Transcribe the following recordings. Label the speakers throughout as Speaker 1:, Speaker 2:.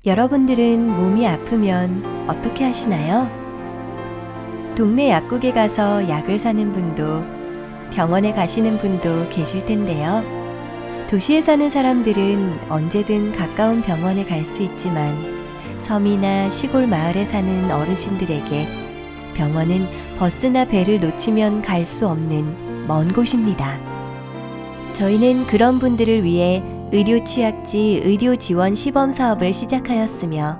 Speaker 1: 여러분들은 몸이 아프면 어떻게 하시나요? 동네 약국에 가서 약을 사는 분도 병원에 가시는 분도 계실 텐데요. 도시에 사는 사람들은 언제든 가까운 병원에 갈 수 있지만 섬이나 시골 마을에 사는 어르신들에게 병원은 버스나 배를 놓치면 갈 수 없는 먼 곳입니다. 저희는 그런 분들을 위해 의료취약지 의료지원 시범 사업을 시작하였으며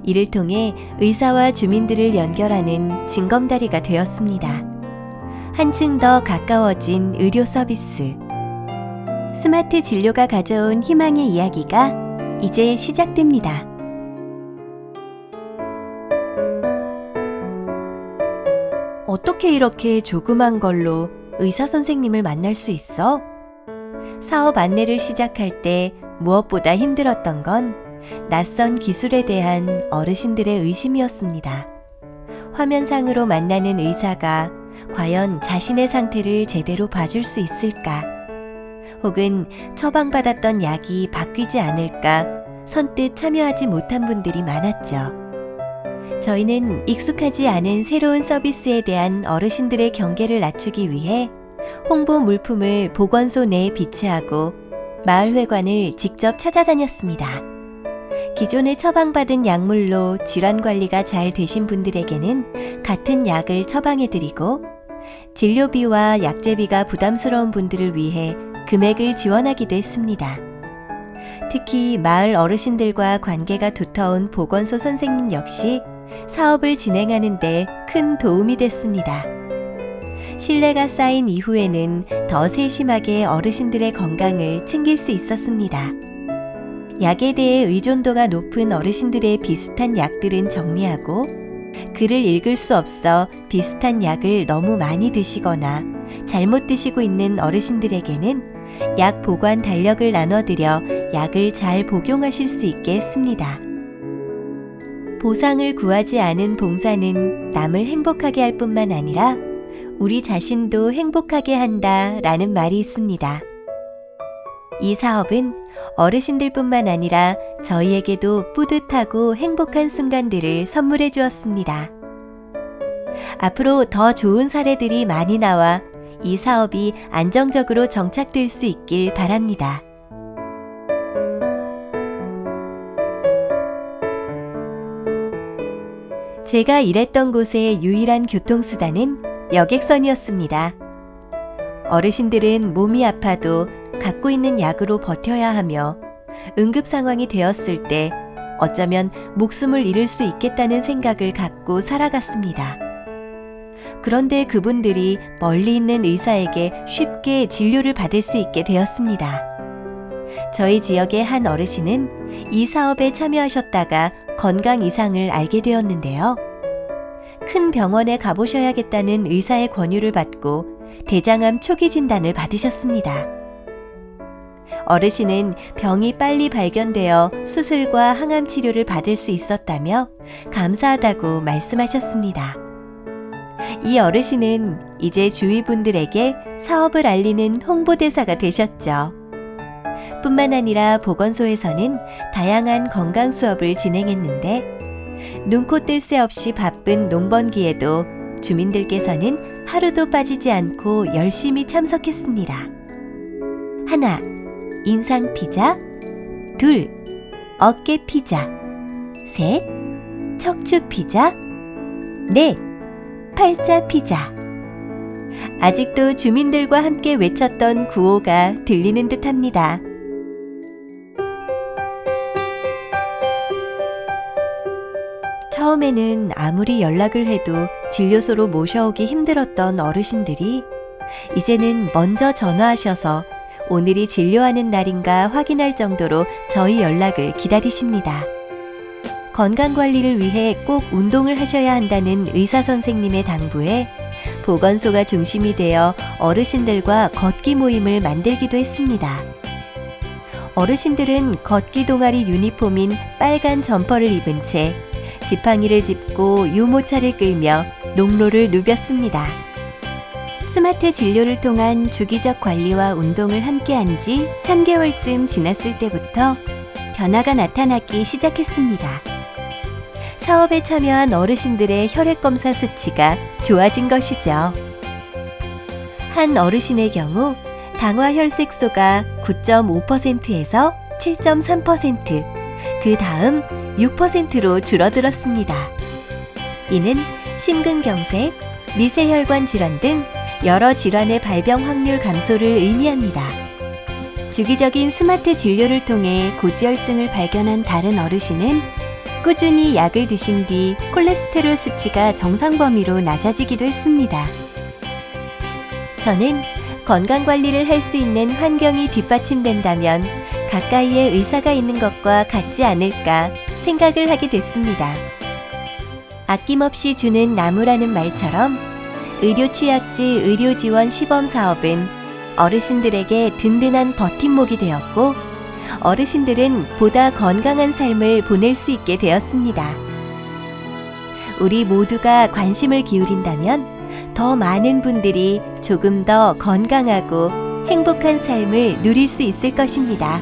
Speaker 1: 이를 통해 의사와 주민들을 연결하는 징검다리가 되었습니다. 한층 더 가까워진 의료 서비스. 스마트 진료가 가져온 희망의 이야기가 이제 시작됩니다. 어떻게 이렇게 조그만 걸로 의사 선생님을 만날 수 있어? 사업 안내를 시작할 때 무엇보다 힘들었던 건 낯선 기술에 대한 어르신들의 의심이었습니다. 화면상으로 만나는 의사가 과연 자신의 상태를 제대로 봐줄 수 있을까? 혹은 처방받았던 약이 바뀌지 않을까 선뜻 참여하지 못한 분들이 많았죠. 저희는 익숙하지 않은 새로운 서비스에 대한 어르신들의 경계를 낮추기 위해 홍보 물품을 보건소 내에 비치하고 마을회관을 직접 찾아다녔습니다. 기존에 처방받은 약물로 질환 관리가 잘 되신 분들에게는 같은 약을 처방해드리고 진료비와 약제비가 부담스러운 분들을 위해 금액을 지원하기도 했습니다. 특히 마을 어르신들과 관계가 두터운 보건소 선생님 역시 사업을 진행하는 데 큰 도움이 됐습니다. 신뢰가 쌓인 이후에는 더 세심하게 어르신들의 건강을 챙길 수 있었습니다. 약에 대해 의존도가 높은 어르신들의 비슷한 약들은 정리하고 글을 읽을 수 없어 비슷한 약을 너무 많이 드시거나 잘못 드시고 있는 어르신들에게는 약 보관 달력을 나눠드려 약을 잘 복용하실 수 있게 했습니다. 보상을 구하지 않은 봉사는 남을 행복하게 할 뿐만 아니라 우리 자신도 행복하게 한다라는 말이 있습니다. 이 사업은 어르신들뿐만 아니라 저희에게도 뿌듯하고 행복한 순간들을 선물해 주었습니다. 앞으로 더 좋은 사례들이 많이 나와 이 사업이 안정적으로 정착될 수 있길 바랍니다. 제가 일했던 곳의 유일한 교통수단은 여객선이었습니다. 어르신들은 몸이 아파도 갖고 있는 약으로 버텨야 하며 응급 상황이 되었을 때 어쩌면 목숨을 잃을 수 있겠다는 생각을 갖고 살아갔습니다. 그런데 그분들이 멀리 있는 의사에게 쉽게 진료를 받을 수 있게 되었습니다. 저희 지역의 한 어르신은 이 사업에 참여하셨다가 건강 이상을 알게 되었는데요. 큰 병원에 가보셔야겠다는 의사의 권유를 받고 대장암 초기 진단을 받으셨습니다. 어르신은 병이 빨리 발견되어 수술과 항암 치료를 받을 수 있었다며 감사하다고 말씀하셨습니다. 이 어르신은 이제 주위 분들에게 사업을 알리는 홍보대사가 되셨죠. 뿐만 아니라 보건소에서는 다양한 건강 수업을 진행했는데 눈코 뜰 새 없이 바쁜 농번기에도 주민들께서는 하루도 빠지지 않고 열심히 참석했습니다. 하나, 인상 피자. 둘, 어깨 피자. 셋, 척추 피자. 넷, 팔자 피자. 아직도 주민들과 함께 외쳤던 구호가 들리는 듯합니다. 처음에는 아무리 연락을 해도 진료소로 모셔오기 힘들었던 어르신들이 이제는 먼저 전화하셔서 오늘이 진료하는 날인가 확인할 정도로 저희 연락을 기다리십니다. 건강관리를 위해 꼭 운동을 하셔야 한다는 의사 선생님의 당부에 보건소가 중심이 되어 어르신들과 걷기 모임을 만들기도 했습니다. 어르신들은 걷기 동아리 유니폼인 빨간 점퍼를 입은 채 지팡이를 짚고 유모차를 끌며 농로를 누볐습니다. 스마트 진료를 통한 주기적 관리와 운동을 함께한 지 3개월쯤 지났을 때부터 변화가 나타나기 시작했습니다. 사업에 참여한 어르신들의 혈액검사 수치가 좋아진 것이죠. 한 어르신의 경우 당화혈색소가 9.5%에서 7.3%, 그 다음 6%로 줄어들었습니다. 이는 심근경색, 미세혈관 질환 등 여러 질환의 발병 확률 감소를 의미합니다. 주기적인 스마트 진료를 통해 고지혈증을 발견한 다른 어르신은 꾸준히 약을 드신 뒤 콜레스테롤 수치가 정상 범위로 낮아지기도 했습니다. 저는 건강관리를 할 수 있는 환경이 뒷받침된다면 가까이에 의사가 있는 것과 같지 않을까 생각을 하게 됐습니다. 아낌없이 주는 나무라는 말처럼 의료취약지 의료지원 시범사업은 어르신들에게 든든한 버팀목이 되었고, 어르신들은 보다 건강한 삶을 보낼 수 있게 되었습니다. 우리 모두가 관심을 기울인다면 더 많은 분들이 조금 더 건강하고 행복한 삶을 누릴 수 있을 것입니다.